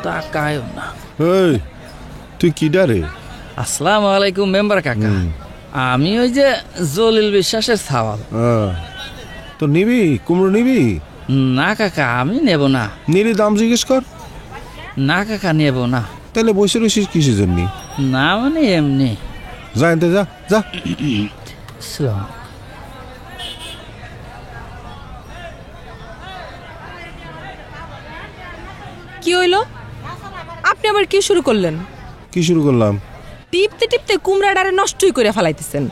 তাকায়ও না। এই তুই কি ডারে? আসসালামু আলাইকুম মেম্বার কাকা। আমি ওই যে জলিল বিশ্বাসের সাওয়াল। তো নিবি কুমড়ো নিবি? না কাকা আমি নেব না। নিলে দাম জিজ্ঞেস কর। না কাকা নেব না। তাহলে বসে রয়েছিস কিসের জন্য? না মানে এমনি। যা এনতে যা যা। কি হইলো? আপনি আবার কি শুরু করলেন? কি শুরু করলাম? টিপতে টিপতে কুমড়াটারে নষ্টই করে ফেলাইতেছেন।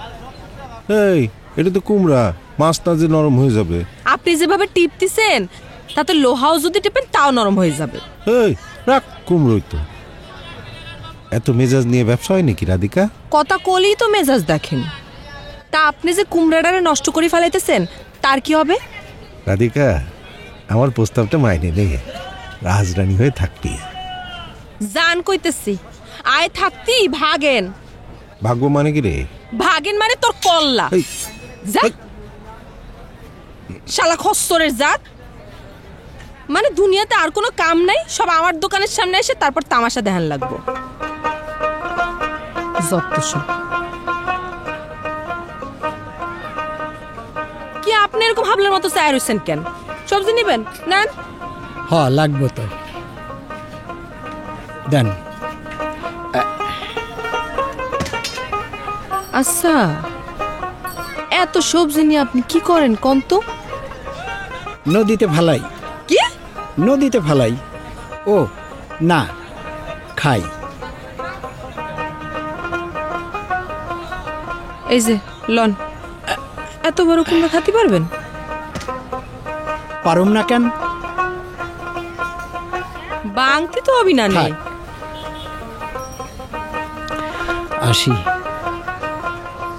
এই এটা তো কুমড়া, মাছটা যে নরম হয়ে যাবে। আপনি যেভাবে টিপতেছেন তাতে লোহাও যদি টিপেন তাও নরম হয়ে যাবে। এই রাখ, কুমড়োই তো। এত মেজাজ নিয়ে ব্যবসা হয় নাকি রাধিকা? কথা কলেই তো মেজাজ দেখেন। তা আপনি যে কুমড়াটারে নষ্ট করে ফেলাইতেছেন তার কি হবে? রাধিকা, আমার প্রস্তাবটা মাইনে নে, রাজরানী হয়ে থাকবি। জান কইতেছি, আয় থাকতি ভাগেন। ভাগ্য মানে কি রে? ভাগেন মানে তোর কল্লা। যা শালা খচ্চরের জাত। মানে দুনিয়াতে আর কোনো কাম নাই, সব আমার দোকানের সামনে এসে তারপর তামাশা দেখান লাগবো। যত সব। কি আপনি এরকম হাবলের মতো চায় রয়েছেন কেন? সবজি নেবেন নেন। হ লাগবো তো, দেন। আচ্ছা, এত সবজি নিয়ে আপনি কি করেন কোন তো? নদীতে ফালাই। কি? নদীতে ফালাই। ও না, খাই। এই যে লন, এত বড় কুমড়া খাতে পারবেন? পারুম না কেন? বাংতি তো হবি না নেই। আসি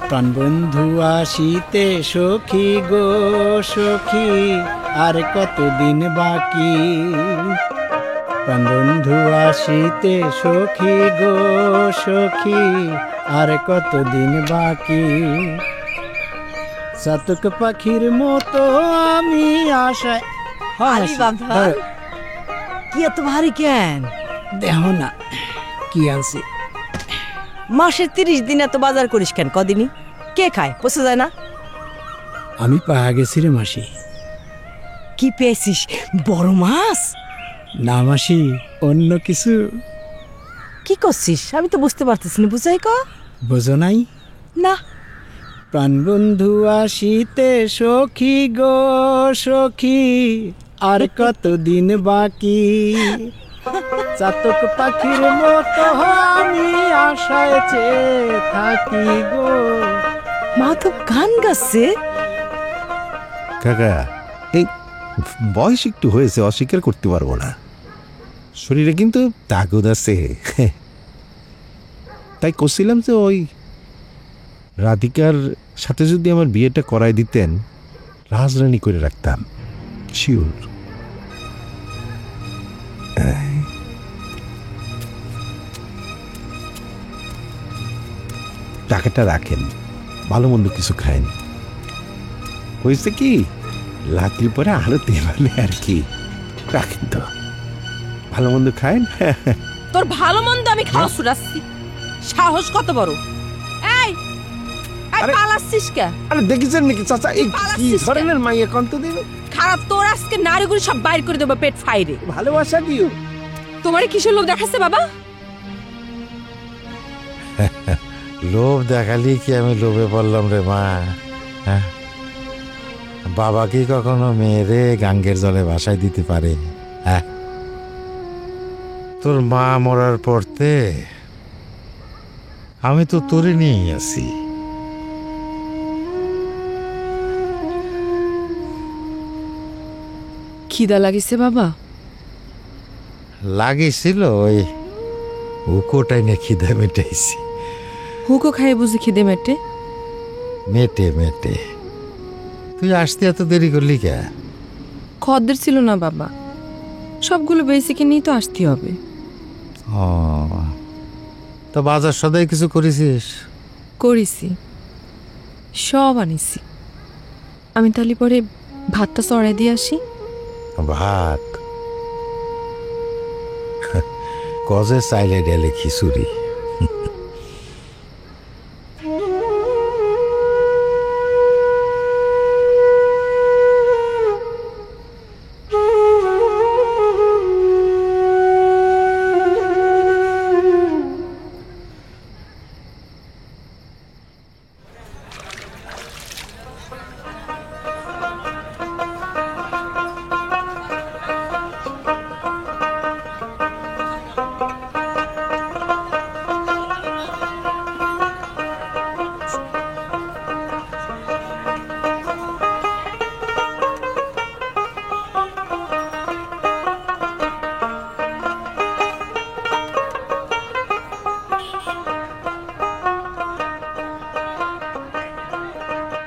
প্রাণবন্ধু আসিতে সখী গো সখী, আর কতদিন বাকি? প্রাণবন্ধু আসিতে সখী গো সখী, আর কতদিন বাকি? চাতক পাখির মতো আমি আশায়। আরে বাবা, কি এত ভারী কেন? দেহ না কি আনছি। মাসের 30 দিন এত বাজার করিস কেন? কদিনই কে খায়? পোষা যায় না? আমি পাহা গেছি রে মাসি। কি পেয়েছিস? বড় মাছ? না মাসি, অন্য কিছু। কি করছিস আমি তো বুঝতে পারতেছি না, বুঝাই ক। বোঝো নাই? না। প্রাণবন্ধু আসিতে সখী গো সখী, আর কতদিন বাকি? চাতক পাখির মতো আমি আশায় চেয়ে থাকি গো। মা তো গান গাচ্ছে। কাকা, এই বয়স একটু হয়েছে, অস্বীকার করতে পারবো না। শরীরে কিন্তু তাগদ আছে। তাই করছিলাম যে ওই রাধিকার সাথে যদি আমার বিয়েটা করাই দিতেন, রাজরানী করে রাখতাম। শিওর। টাকাটা রাখেন, ভালো মন্দ কিছু খায়েন। হয়েছে কি, রাত্রির পরে আলো দেবালে আর কি। রাখেন তো, ভালো মন্দ খায়েন। তোর ভালো মন্দ আমি খাওয়া শুরাচ্ছি, সাহস কত বড়! এই পালাচ্ছিস কে? আরে দেখেছেন নাকি চাচা, এই কি ধরনের মাইয়া কন্ত দিবে? খারাপ, তোর আজকে নারীগুলি সব বাইর করে দেবো পেট ফাইরে। ভালোবাসা দিও। তোমার কিসের লোভ দেখাচ্ছে বাবা? লোভ দেখালি কি আমি লোভে পড়লাম রে মা? হ্যাঁ, বাবা কি কখনো মেয়েরে গাঙ্গের জলে ভাসায় দিতে পারে? হ্যাঁ, তোর মা মরার পরতে আমি তো তোরে নিয়েই আছি। খিদা লাগিছে বাবা? লাগিছিল, ওই হুকোটাই না খিদে মেটাইছি। হুকো খাই বুঝি খিদে মেটে? মেটে মেটে। তুই আসতে এত দেরি করলি কে? খদ্দের ছিল না বাবা, সবগুলো বেসিকে নিয়ে তো আসতে হবে। ও, তো বাজার সদাই কিছু করেছিস? করেছি, সব আনিছি। আমি তাহলে পরে ভাতটা চড়াই দিয়ে আসি। ভাত? কজে চাইলে ডেলে খিচুড়ি।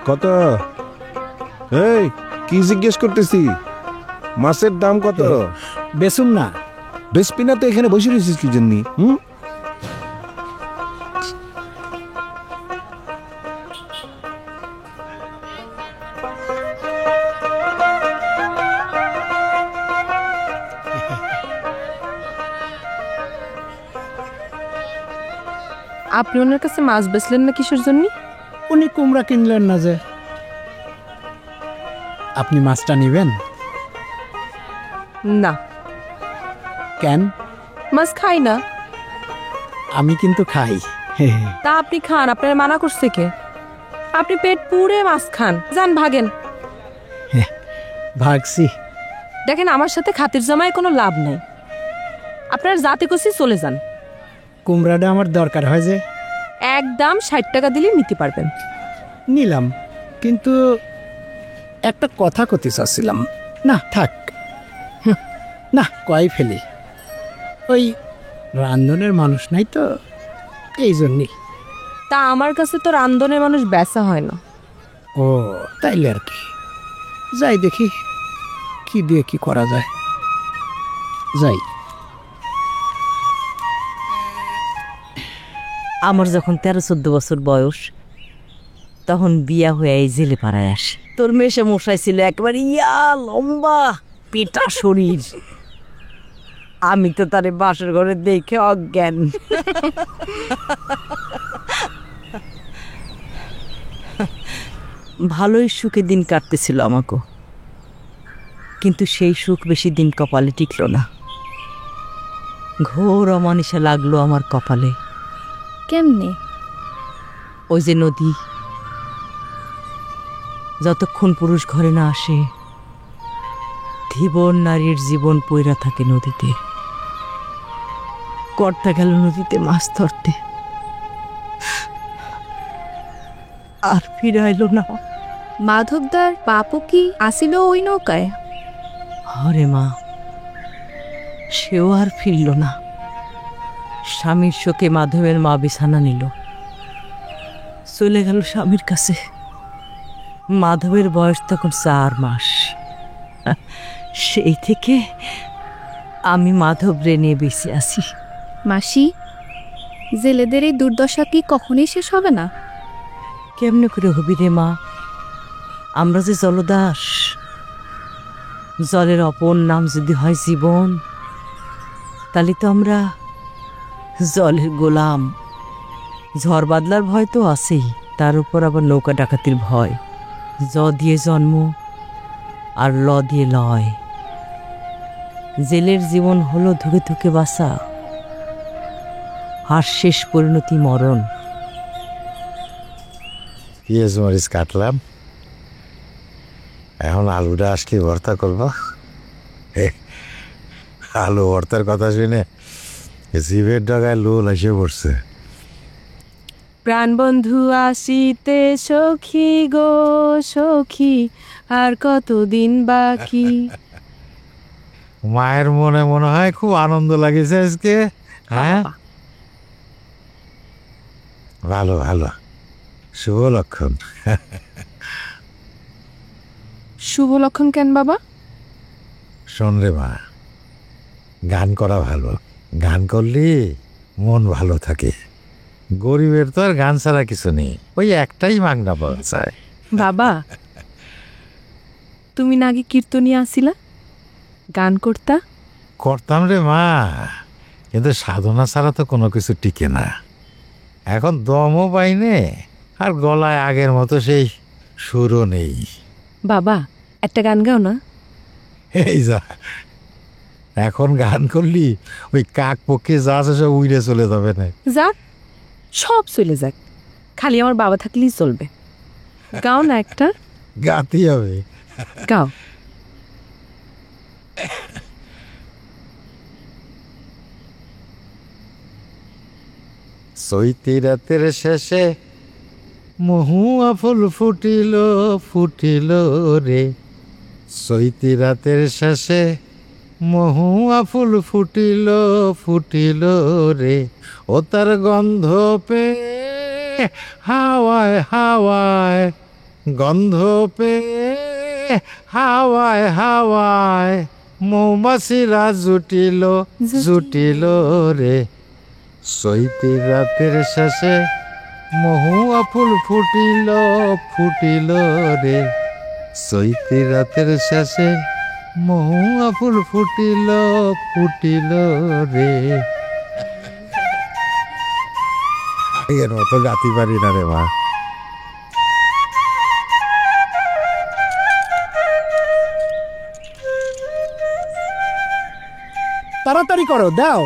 কত? এই কি জিজ্ঞেস করতেছি? মাছের দাম কত? বেসুম না। বেসপি না তো এখানে বসে রয়েছিস কি জন্য? আপনি ওনার কাছে মাছ বেচলেন না কিসের জন্য? উনি কুমড়া কিনলেন না যে। আপনি মাছটা নেবেন? না, কেন? মাছ খাই না। আমি কিন্তু খাই। তা আপনি খান, আপনার মানা করছে কে? আপনি পেট পুরে মাছ খান, যান ভাগেন। ভাগছি। দেখেন, আমার সাথে খাতির জমায় কোনো লাভ নাই। আপনার জাতি কষি চলে যান। কুমড়াটা আমার দরকার হয় যে। একদম 60 টাকা দিলে নিতে পারবেন। নিলাম, কিন্তু একটা কথা কতে চাচ্ছিলাম। না থাক, না কয় ফেলি। ওই রান্ধনের মানুষ নাই তো, এই জন্যই। তা আমার কাছে তো রান্ধনের মানুষ বেচা হয় না। ও তাইলে আর কি, যাই দেখি কি দিয়ে কি করা যায়। যাই। আমার যখন 13-14 বছর বয়স, তখন বিয়া হয়ে এই জেলে পাড়ায় আসে। তোর মেশে মশাই ছিল একবার ইয়া লম্বা পেটা শরীর। আমি তো তারে বাসর ঘরে দেখে অজ্ঞান। ভালোই সুখে দিন কাটতেছিল আমাকে, কিন্তু সেই সুখ বেশি দিন কপালে টিকলো না। ঘোর অমানিসা লাগলো আমার কপালে। কেমনে? ওই যে নদী, যতক্ষণ পুরুষ ঘরে না আসে, ধীবর নারীর জীবন পইরা থাকে নদীতে। কর্তা গেল নদীতে মাছ ধরতে, আর ফিরাইল না। মাধবদার বাপু কি আসিল ওই নৌকায়? হরে মা, সেও আর ফিরল না। স্বামীর শোকে মাধবের মা বিছানা নিল, চলে গেল স্বামীর কাছে। মাধবের বয়স তখন 4 মাস। সেই থেকে আমি মাধব রে নিয়ে বেঁচে আছি। মাসি, জেলেদের এই দুর্দশা কি কখনই শেষ হবে না? কেমনে করে হবি রে মা? আমরা যে জলদাস, জলের অপর নাম যদি হয় জীবন, তাহলে তো আমরা জলের গোলাম। ঝড় বাদলার ভয় তো আছেই, তার উপর আবার নৌকা ডাকাতির ভয়। জ দিয়ে জন্ম আর ল দিয়ে লয়। জেলের জীবন হলো ধুকে ধুকে বাসা, আর শেষ পরিণতি মরণ। পেঁয়াজ মরিচ কাটলাম, এখন আলুটা আসলে ভর্তা করবো। আলু ভর্তার কথা শুনে জিভের ডগায় লোল এসে পড়ছে। প্রাণবন্ধু আসিতে সখী গো সখী, আর কতদিন বাকি। মায়ের মনে মনে হয় খুব আনন্দ লাগেছে আজকে। হ্যাঁ, ভালো ভালো, শুভ লক্ষণ। শুভ লক্ষণ কেন বাবা? শোন রে মা, গান করা ভালো। গান করলে মন ভালো থাকে। গরিবের তো আর গান ছাড়া কিছু নেই, ওই একটাই মাগনা পাওয়া যায়। বাবা, তুমি না আগে কীর্তনিয়া আসিলা, গান করতা? করতাম রে মা, কিন্তু সাধনা ছাড়া তো কোনো কিছু টিকে না। এখন দমও পাইনে, আর গলায় আগের মতো সেই সুরও নেই। বাবা একটা গান গাও না। এই যা, এখন গান করলি ওই কাক পক্ষে যা আছে সব উইড়ে চলে যাবে না। যাক, সব চলে যাক, খালি আমার বাবা থাকলেই চলবে। গাও না একটা, গাতেই হবে। গাও। চৈতি রাতের শেষে মহুয়া ফুল ফুটিল ফুটিল রে, চৈতি রাতের শেষে মহুয়া ফুল ফুটিল ফুটিল রে, ও তার গন্ধ পে হাওয়ায় হাওয়ায়, গন্ধ পে হাওয়ায় হাওয়ায়, মৌমাছিরা জুটিল জুটিল রে, চৈতি রাতের শেষে মহুয়া ফুল ফুটিল ফুটিল রে, চৈতি রাতের শেষে মহুয়া ফুল ফুটিল ফুটিল রে। এর মতো গাতি পারি না রে মা। তাড়াতাড়ি করো, দাও।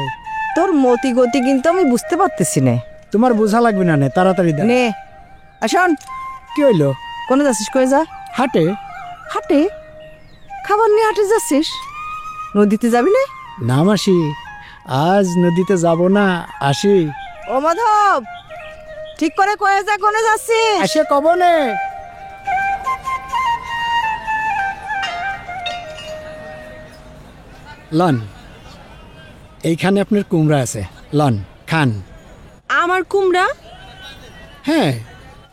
তোর মতি গতি কিন্তু আমি বুঝতে পারতেছি না। তোমার বোঝা লাগবে না, নে তাড়াতাড়ি দাও। নে আসন। কি হইলো? কোনে যাচ্ছিস, কয়ে যা? হাটে। হাটে? খাবার নিয়ে হাটে যাচ্ছিস? নদীতে যাবি না? না মাসি, আজ নদীতে যাব না, আসি। ও মাধব, ঠিক করে কয়ে যা কোনে যাচ্ছিস। এসে কবনে। লন, এইখানে আপনার কুমড়া আছে, লন খান। আমার কুমড়া? হ্যাঁ,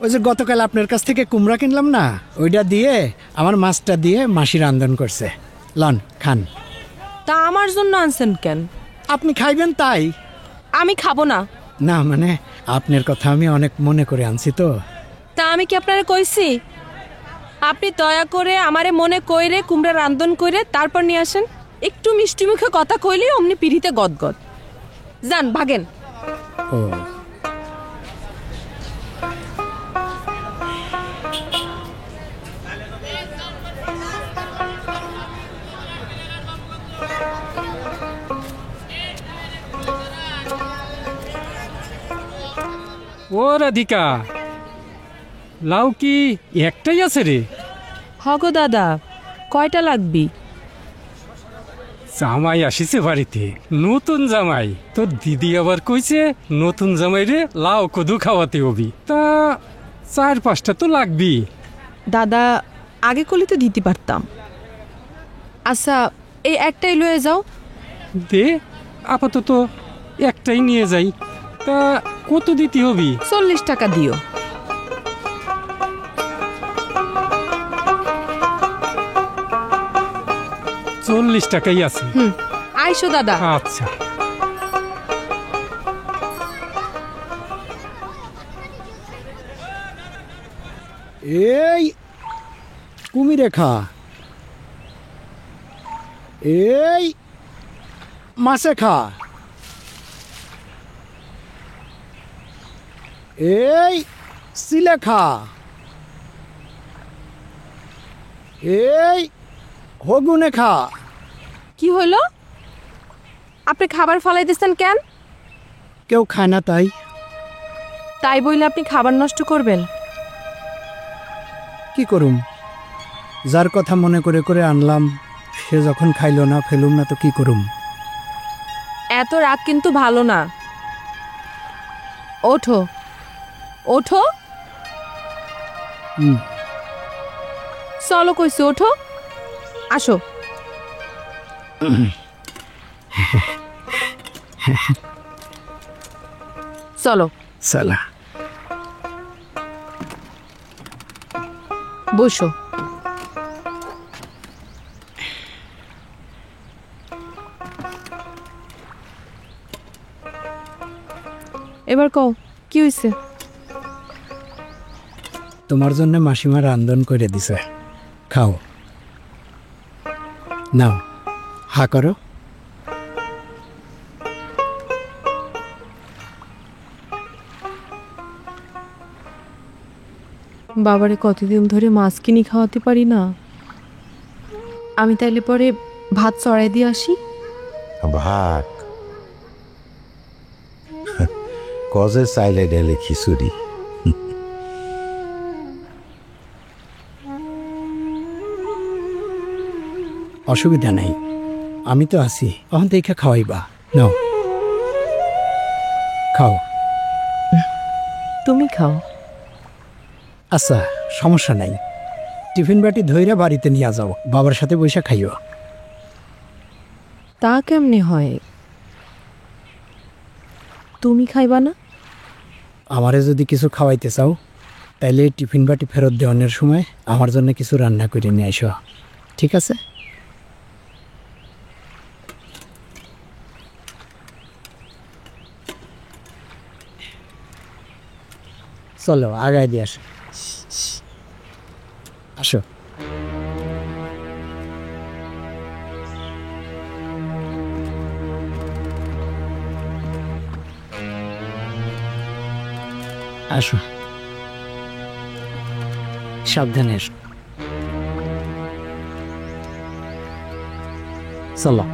ওই যে গতকাল আপনার কাছ থেকে কুমড়া কিনলাম না, ওইটা দিয়ে আমার মাছটা দিয়ে মাসি রান্ধন করছে। লন খান। তা আমার জন্য আনছেন কেন? আপনি খাইবেন তাই। আমি খাবো না। না মানে আপনার কথা আমি অনেক মনে করে আনছি তো। তা আমি কি আপনারে কইছি? আপনি দয়া করে আমারে মনে কইরে কুমড়া রান্ধন কইরে তারপর নিয়ে আসেন। একটু মিষ্টি মুখে কথা কইলে অমনি পিড়িতে গদগদ। যান ভাগেন। ও ও রাধিকা, লাউ কি একটাই আছে রে? হগো দাদা, কয়টা লাগবি? জামাই আসিছে বাড়িতে, নতুন জামাই। তোর দিদি আবার কইছে নতুন জামাই রে লাউ কদু খাওয়াতে হবি। তা 4-5টা তো লাগবি। দাদা আগে করলে তো দিতে পারতাম। আচ্ছা এই একটাই লয়ে যাও। দে, আপাতত একটাই নিয়ে যাই। তা কত দিতে হবি? 40 টাকা দিও। $40 টাকাই আছে। আইসো দাদা। আচ্ছা। এই কুমিরে খা, এই মাছে খা, এই সিলে খা, এই হগুনে খা। কি হইল? আপনি খাবার ফলাই দিচ্ছেন কেন? কেউ খায় না তাই। তাই বইলে আপনি খাবার নষ্ট করবেন? কি করুম, যার কথা মনে করে করে আনলাম সে যখন খাইলো না, ফেলুম না তো কি করুম। এত রাগ কিন্তু ভালো না। ওঠো ওঠো। চলো কইছি, ওঠো আসো। চলো সালা বসো। এবার কও কি হইছে? তোমার জন্য মাসিমা রান্ধন করে দিছে, খাও। নাও, হা করো। বাবারে কতদিন ধরে মাছ কিনি খাওয়াতে পারি না। আমি তাইলে পরে ভাত চড়াই দিয়ে আসি। ভাত কজে চাইলে ডেলে খিচুড়ি। অসুবিধা নাই, আমি তো আছি, অহন দেখে খাওয়াইবা। নাও খাও। তুমি খাও। আচ্ছা, সমস্যা নাই, টিফিন বাটি ধইরা বাড়িতে নিয়ে যাও, বাবার সাথে বৈশা খাইও। তা কেমনে হয়? তুমি খাইবা না? আমারে যদি কিছু খাওয়াইতে চাও তাইলে টিফিন বাটি ফেরত দেওয়ানোর সময় আমার জন্য কিছু রান্না করে নিয়ে আইসো, ঠিক আছে? চলো আগায় দিয়ে আসো। আসো। আসো, সাবধানে এসো। চলো।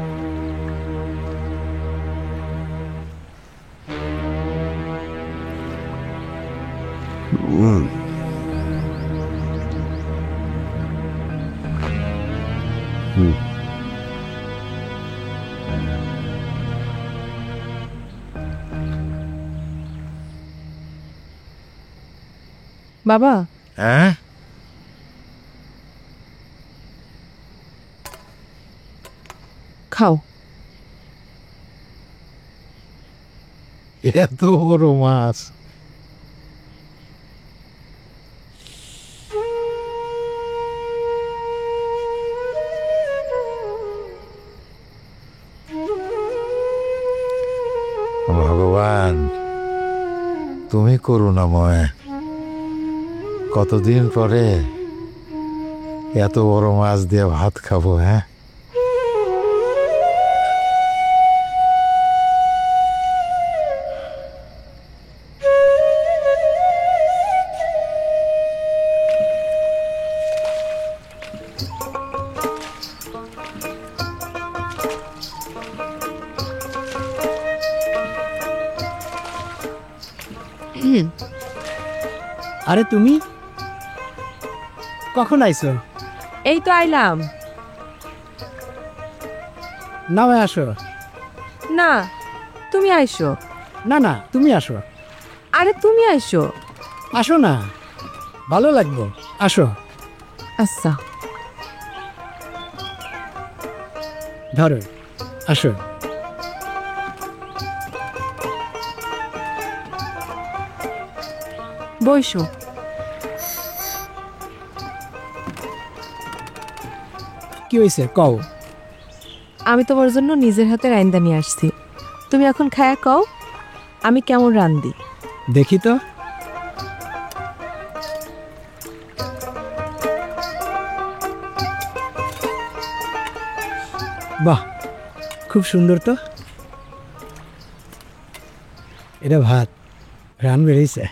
বাবা, হ্যাঁ, খাও। এত বড় মাছ। ভগবান, তুমি করুণাময়। কতদিন পরে এত বড় মাছ দিয়ে ভাত খাবো। হ্যাঁ, আরে তুমি কখন আইছো? এই তো আইলাম। নামে আসো। না, তুমি আইসো। না না, তুমি আসো। আরে তুমি আইসো। আসো না, ভালো লাগবো, আসো। আচ্ছা, ধরো, আসো। বইসো। কি হয়েছে কও? আমি তোমার জন্য নিজের হাতে রাইন্দা নিয়ে আসছি। তুমি এখন খায়া কও আমি কেমন রান্ধি। দেখি তো। বাহ, খুব সুন্দর তো। এটা ভাত, রান বেরিয়েছে।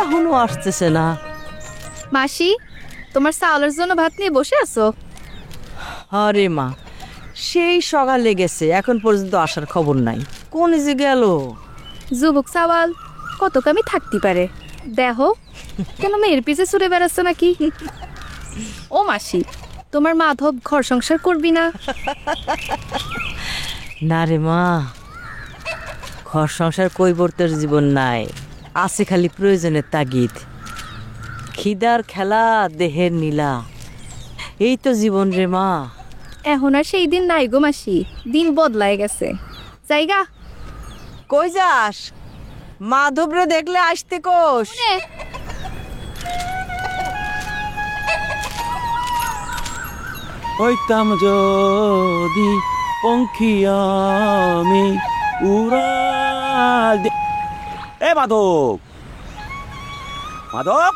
এখনো আসতেছে না। মাসি, তোমার চাউলের জন্য ভাত নিয়ে বসে আছো? আরে মা, সেই সকালে গেছে, এখন পর্যন্ত আসার খবর নাই। কোন যে গেল? যুবক চাওয়াল কত কামি থাকতে পারে, দেখো কেন মেয়ের পিছে ছুটে বেড়াচ্ছ নাকি? ও মাসি, তোমার মাধব ঘর সংসার করবি না? না রে মা, ঘর সংসার কৈবর্তের জীবন নাই, আছে খালি প্রয়োজনের তাগিদ। খিদার খেলা, দেহের নীলা, এই তো জীবন রে মা। এখন আর সেই দিন নাই গো মাসি, দিন বদলায় গেছে। জায়গা কই যাস? মাধবরে দেখলে আসতে কোষ। হইতাম যদি পঙ্খী আমি উড়াল এ মাধব, মাধব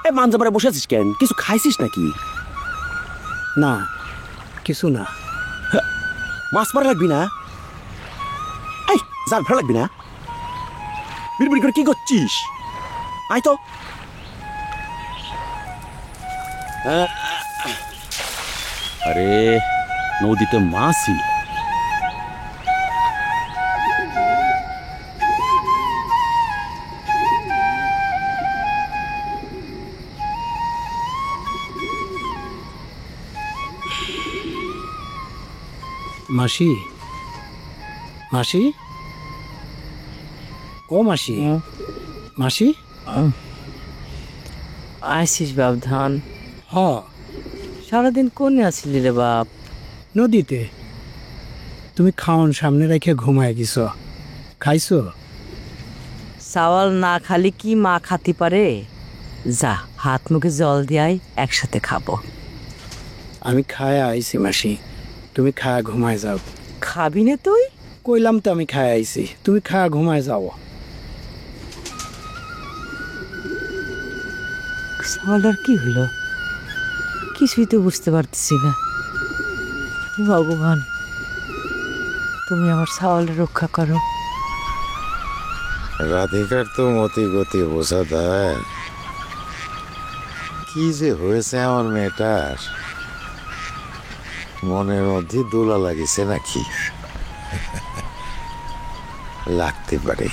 এ মানজামারে বসে আছিস কেন? কিছু খাইছিস নাকি? না, কিছু না। মাছ মারা লাগবি না? এই জাল ফেলা লাগবি না? বিড়বিড় করে কি করছিস? আয় তো। আরে নদীতে মাছই। মাসি, মাসি, ও মাসি, মাসি, আইসিস বাপ ধান? হ, সারাদিন কোনে আছিলি রে বাপ? নদীতে। তুমি খাওন সামনে রেখে ঘুমায় গেছ, খাইছো? চাওয়াল না খালি কি মা খাতি পারে? যা, হাত মুখে জল দিয়াই, একসাথে খাবো। আমি খায়া আইছি মাসি, তুমি খায়া ঘুমায় যাও। খাবি না তুই? কইলাম তো আমি খায়া আইছি, তুমি খায়া ঘুমায় যাও। চাওয়ালটার কি হলো? কিছুই তো বুঝতে পারতেছি না। ভগবান, তুমি আমার চাওয়ালটা রক্ষা করো। রাধিকার তো মতি গতি বোঝা দেয়। কি যে হয়েছে আমার মেয়েটার, মনের মধ্যে দোলা লাগিছে নাকি? লাগতে পারে,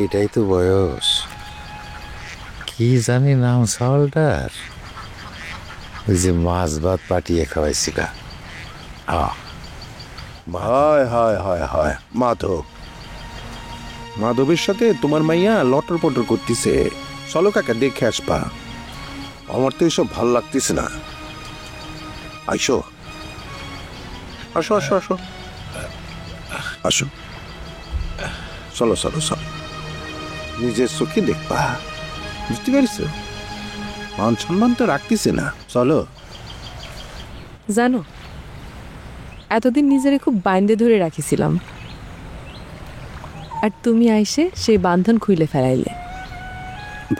এটাই তো বয়স। কি জানি নাম চাউলটার? ওই যে মাছ ভাত পাঠিয়ে খাওয়াইছিলা। হয় হয় হয় হয় মাধব, মাধবের সাথে তোমার মাইয়া লটর পটর করতেছে। চলো কাকা, দেখে আসবা। আমার তো এসব ভাল লাগতেছে না। আইসো, আসো আসো আসো আসো, চলো চলো চলো, নিজের চোখে দেখবা। বুঝতে পারছো? মান সম্মান তো রাখতেছে না। চলো। জানো, এতদিন নিজেরে খুব বাইন্দে ধরে রাখিছিলাম, আর তুমি আইসে সেই বান্ধন খুইলে ফেলাইলে।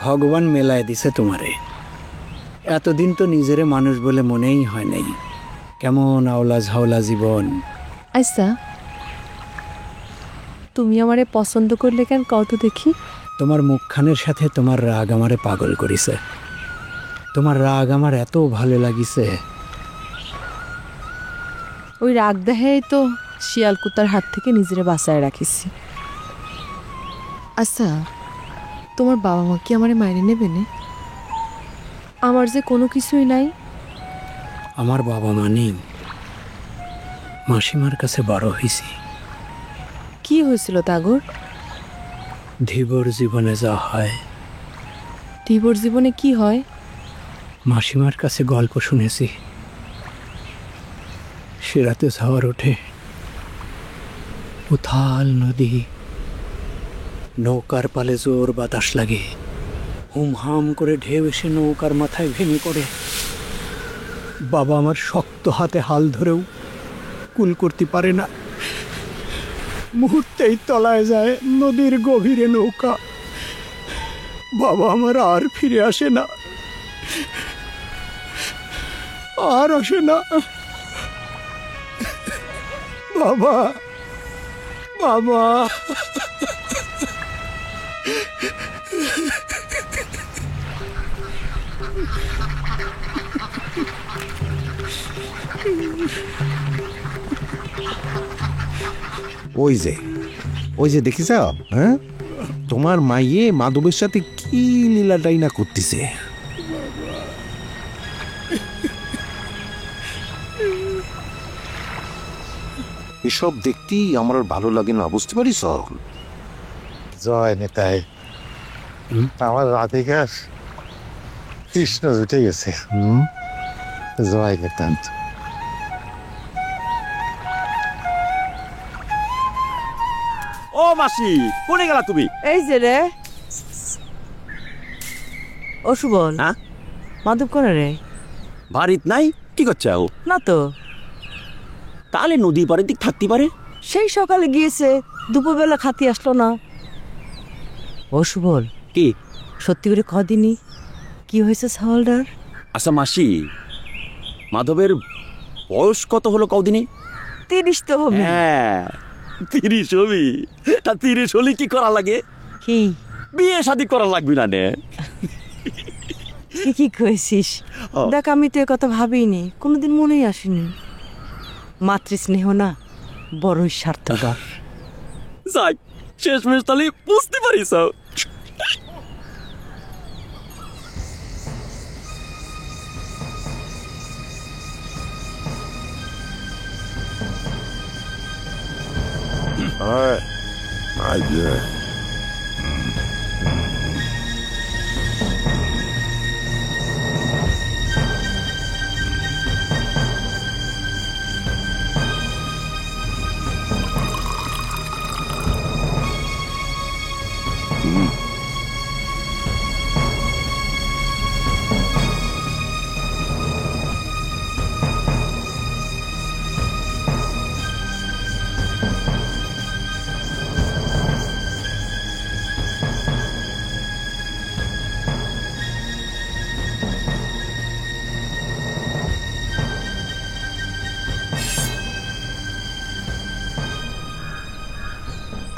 ভগবান মেলায় দিছে তোমারে। এতদিন তো নিজেরে মানুষ বলে মনেই হয় নাই। কেমন আওলা ঝাওলা জীবন। আচ্ছা, তুমি আমারে পছন্দ করলে কেন কত দেখি? তোমার মুখখানের সাথে তোমার রাগ আমারে পাগল করিছে। তোমার রাগ আমার এত ভালো লাগিছে। ওই রাগ দেখাই তো শিয়াল কুতার হাত থেকে নিজেরে বাঁচায় রাখিছি। আচ্ছা, তোমার বাবা মা কি আমারে মাইনে নেবে না? আমার যে কোনো কিছুই নাই। আমার বাবা মা নেই, মাসিমার কাছে বড় হয়েছি। কি হয়েছিল তাগর? ধীবর জীবনে যা হয়। ধীবর জীবনে কি হয়? মাসিমার কাছে গল্প শুনেছি। সে রাতে ঝড় ওঠে, উথাল নদী, নৌকার পালে জোর বাতাস লাগে, হুমহাম করে ঢেউ এসে নৌকার মাথায় ভেঙে পড়ে। বাবা আমার শক্ত হাতে হাল ধরেও কুল করতে পারে না। মুহূর্তেই তলায় যায় নদীর গভীরে নৌকা। বাবা আমার আর ফিরে আসে না, আর আসে না। বাবা, বাবা ওই যে দেখিস, হ্যাঁ, তোমার মাইয়ে মাধবের সাথে কি লীলাটাই না করতেছে। এসব দেখতেই আমার আর ভালো লাগে না, বুঝতে পারিস? জয় নেতাই, আমার রাধিকার কৃষ্ণ উঠে গেছে। জয় নিতান্ত। ও মাসি, কোনে গেলা তুমি? এই যে রে ও সুবল, হ্যাঁ? মাধব করে রে? বাড়িত নাই? কি করছাও? না তো, তাহলে নদী পাড়ের দিক থাকতে পারে। সেই সকালে গিয়েছে, দুপুরবেলা খাতি আসলো না। ও সুবল, কি সত্যি করে কদিনই কি হয়েছে ছাওয়ালটার? আচ্ছা মাসি, মাধবের বয়স কত হলো কদিনে? 30 তো হবে। হ্যাঁ 30 হবি। তা 30 হলে কি করা লাগে? কি বিয়ে শাদী করা লাগবে না নে? কি কইছিস? দেখ, আমি তো এ কথা ভাবিনি, কোনোদিন মনেই আসেনি। মাতৃস্নেহ না বড়ই স্বার্থপর। যাই, শেষমেশ তাহলে বুঝতে পারিস।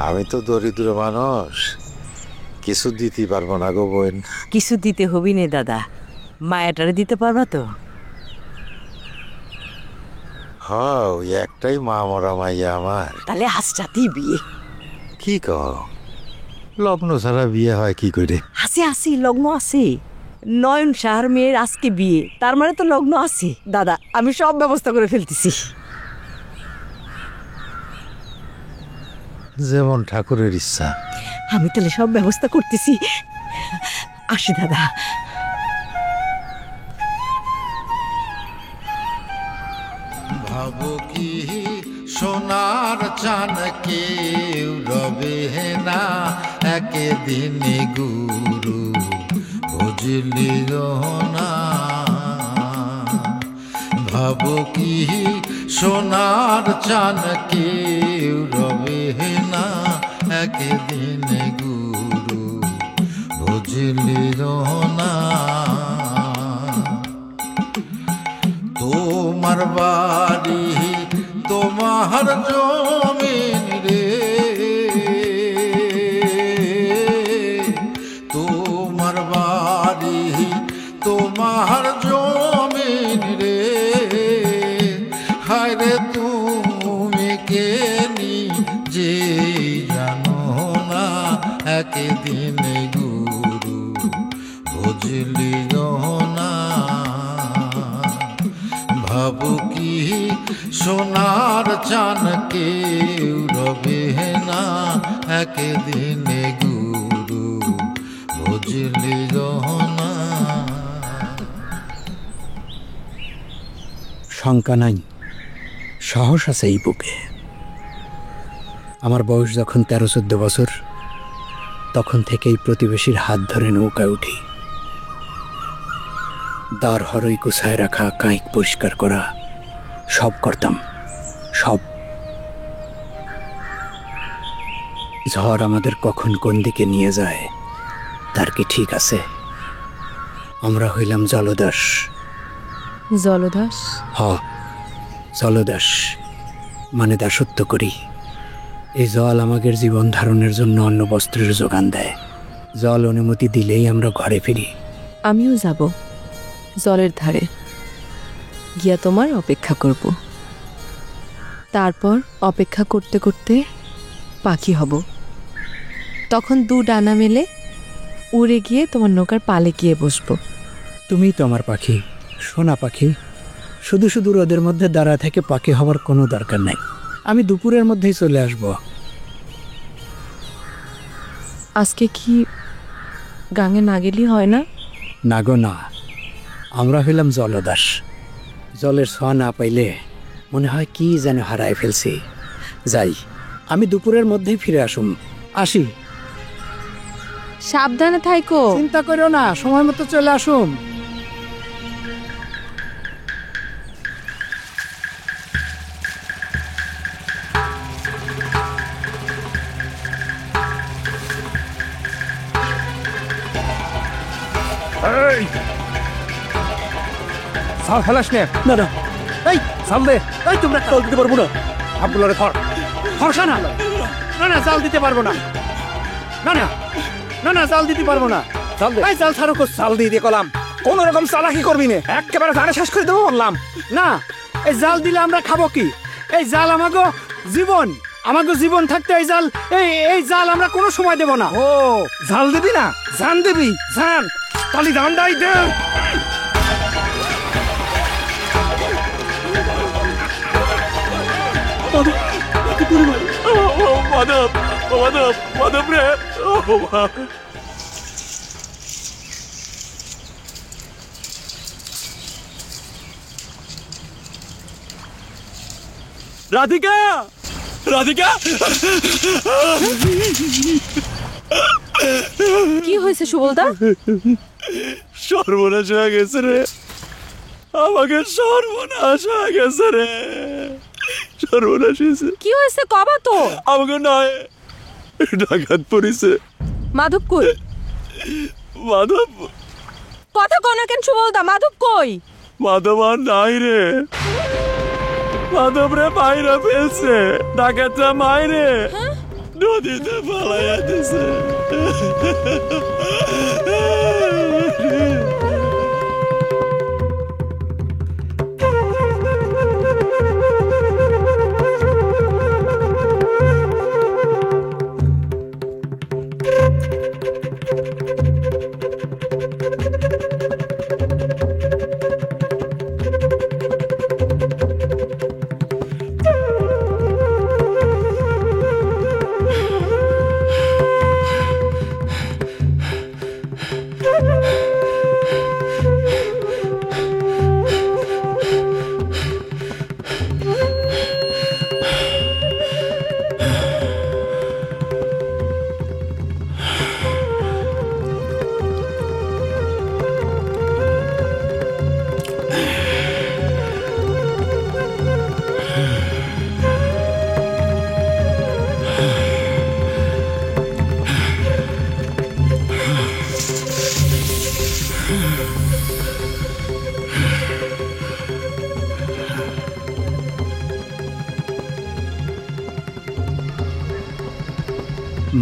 আমি তো দরিদ্র মানুষ, কিছু দিতে পারবো না গো বোন। কিছু দিতে হবি নে দাদা, মায়াটারে দিতে পারবা তো? হ্যাঁ, ওই একটাই মা মরা মাইয়া আমার। তাহলে আজটাতেই বিয়ে। কি কও, লগ্ন ছাড়া বিয়ে হয় কি করে? আছে লগ্ন আছে। নয়ন শাহর মেয়ের আজকে বিয়ে, তার মানে তো লগ্ন আছে। দাদা, আমি সব ব্যবস্থা করে ফেলতেছি। যেমন ঠাকুরের ইচ্ছা। আমি তাহলে সব ব্যবস্থা করতেছি, আসি দাদা। ভাবো কি সোনার চান কেউ রবে না একদিন গুরু, বুঝলি না? ভাবো কি সোনার চান কেউ রবে না একদিন গুরু, বুঝলি না? তোমার বাড়ি তোমার জমিন রে, তোমার বাড়ি তোমার জমিন রে, হায় রে তুমি কে নিজে জানো না একদিন গুরু, বুঝলি না? ভাবো কি সোনার চান কেউ রবে না একদিন গুরু, বুঝলি না? শঙ্কা নাই, সাহস আছে এই বুকে। আমার বয়স যখন 13-14 বছর, তখন থেকেই প্রতিবেশীর হাত ধরে নৌকায় উঠি। দাঁড় হরই গুছায় রাখা, কাঁইক পরিষ্কার করা, সব করতাম, সব। ঝড় আমাদের কখন কোন দিকে নিয়ে যায় তার কি ঠিক আছে? আমরা হইলাম জলদাস। জলদাস? জলদাস মানে দাসত্ব করি, এই জল আমাদের জীবন ধারণের জন্য অন্ন বস্ত্রের যোগান দেয়। জল অনুমতি দিলেই আমরা ঘরে ফিরি। আমিও যাব জলের ধারে গিয়া তোমার অপেক্ষা করব। তারপর অপেক্ষা করতে করতে পাখি হব। তখন দু ডানা মেলে উড়ে গিয়ে তোমার নৌকার পালে গিয়ে বসবো। তুমিই তো আমার পাখি, সোনা পাখি। শুধু শুধু রোদের মধ্যে দাঁড়া থেকে পাখি হওয়ার কোনো দরকার নাই। আমি দুপুরের মধ্যেই চলে আসব। আজকে কি গাঙে না গেলি হয় না? না গো না, আমরা হইলাম জলদাস। জলের ছোঁয়া না পাইলে মনে হয় কি যেন হারায় ফেলছি। যাই, আমি দুপুরের মধ্যেই ফিরে আসি। সাবধানে থাইকো। চিন্তা করো না, সময় মতো চলে আসুম। সাল ফেলাস নে। না না, এই সাল দে। এই তোমরা জাল দিতে পারবো না। আব্দুল্লাহরে ধর। ভরসা না। না না, জাল দিতে পারবো না। না না না না, জাল দিতে পারবো না। জাল দে। এই জাল ছাড়ো কো। জাল দিয়ে দিয়ে কলাম। কোন রকম চালাকি করবি না, একেবারে ধারে শেষ করে দেবো বললাম। না, এই জাল দিলে আমরা খাবো কি? এই জাল আমাগো জীবন। আমাগো জীবন থাকতে এই জাল, এই জাল আমরা কোনো সময় দেব না। ও জাল দিবি না, জান দিবি। জান তালি দান্ডাই দে। মাধব মাধব মাধব রে। রাধিকা, রাধিকা, কি হয়েছে সুবলদা? সর্বনাশ হয়ে গেছে রে। আমাকে সর্বনাশ হয়ে গেছে রে। সর্বনাশ হয়েছে। কি হয়েছে কবা তো? আমাকে নয়, ডাকাত পড়িছে। মাধব কই? মাধব, কথা কো না কেন সুবলদা? মাধব কই? মাধব আর নাই রে। মাধব রে বাইরে ফেলছে। ডাকাতরা মাইরে নদীতে পালাইয়া দিছে।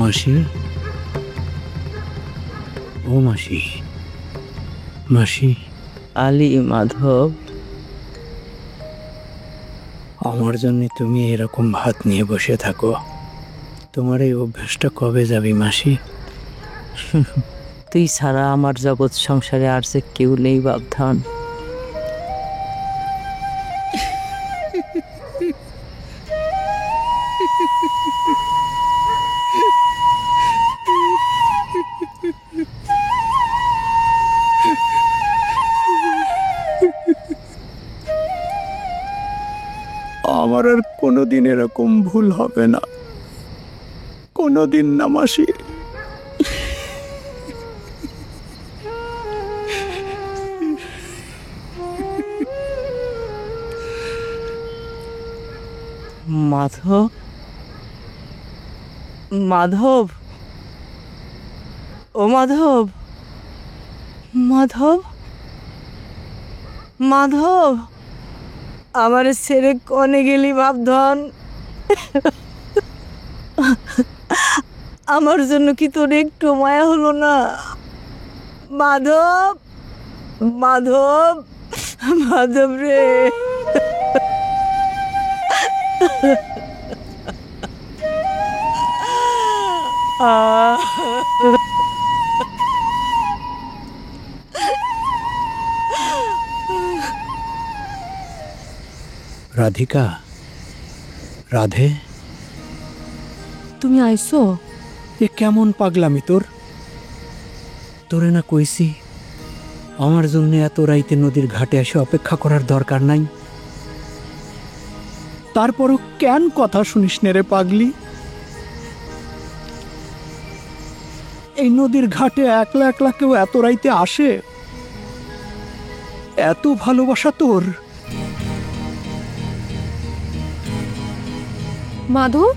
মাসি, ও মাসি, মাসি। আলী মাধব, আমার জন্য তুমি এরকম ভাত নিয়ে বসে থাকো। তোমার এই অভ্যাসটা কবে যাবে মাসি? তুই ছাড়া আমার জগৎ সংসারে আর যে কেউ নেই বাপধান। আমার আর কোনোদিন এরকম ভুল হবে না, কোনোদিন না মাসি। মাধব, মাধব, ও মাধব, মাধব, মাধব, আমার ছেড়ে কনে গেলি বাপধন? আমার জন্য কি তোর একটু মায়া হলো না? মাধব, মাধব, মাধব রে। রাধিকা, রাধে, তুমি আইছো? এ কেমন পাগলামি তোর? তোরে না কইছি আমার জন্য এত রাইতে নদীর ঘাটে এসে অপেক্ষা করার দরকার নাই? তারপরও কেন কথা শুনিস নে রে পাগলি? এই নদীর ঘাটে একলা একলা কেউ এত রাইতে আসে? এত ভালোবাসা তোর? মাধব,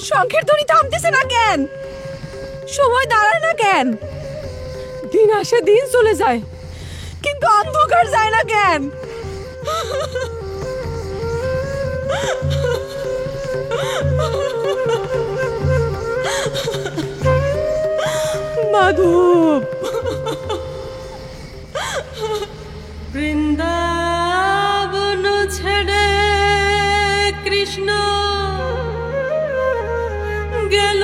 শঙ্খের ধ্বনি থামতেছে না কেন? সময় দাঁড়ায় না কেন? দিন আসে দিন চলে যায়, কিন্তু অন্ধকার যায় না কেন? মাধব, বৃন্দাবন ছেড়ে কৃষ্ণ গেল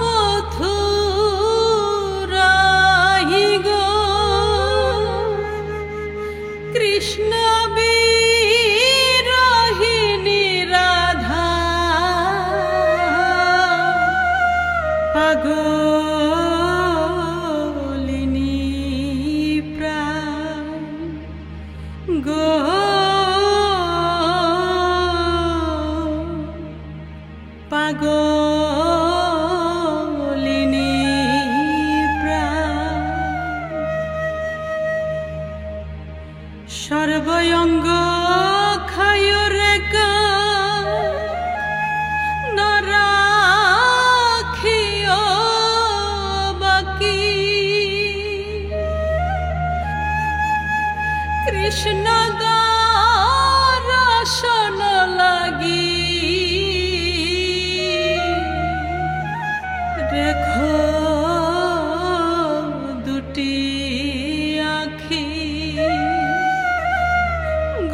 মথুরাহি গো। কৃষ্ণ বিরহিণী রাধা পাগলিনী প্রাণ গো। পাগলিনী প্রাণ সর্বঙ্গ খায়রে নরাখিও বাকি। কৃষ্ণ দর্শন লাগি রেখো দুটি আখি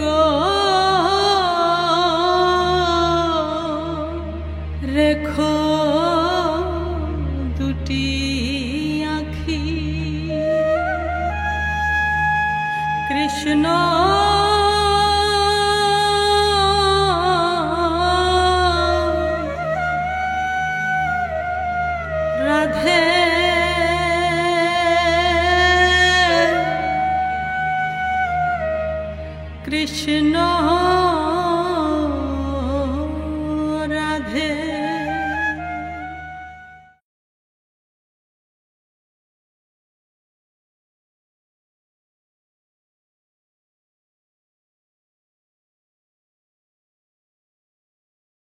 গো। রেখো দুটি আখি। কৃষ্ণ রাধে কৃষ্ণ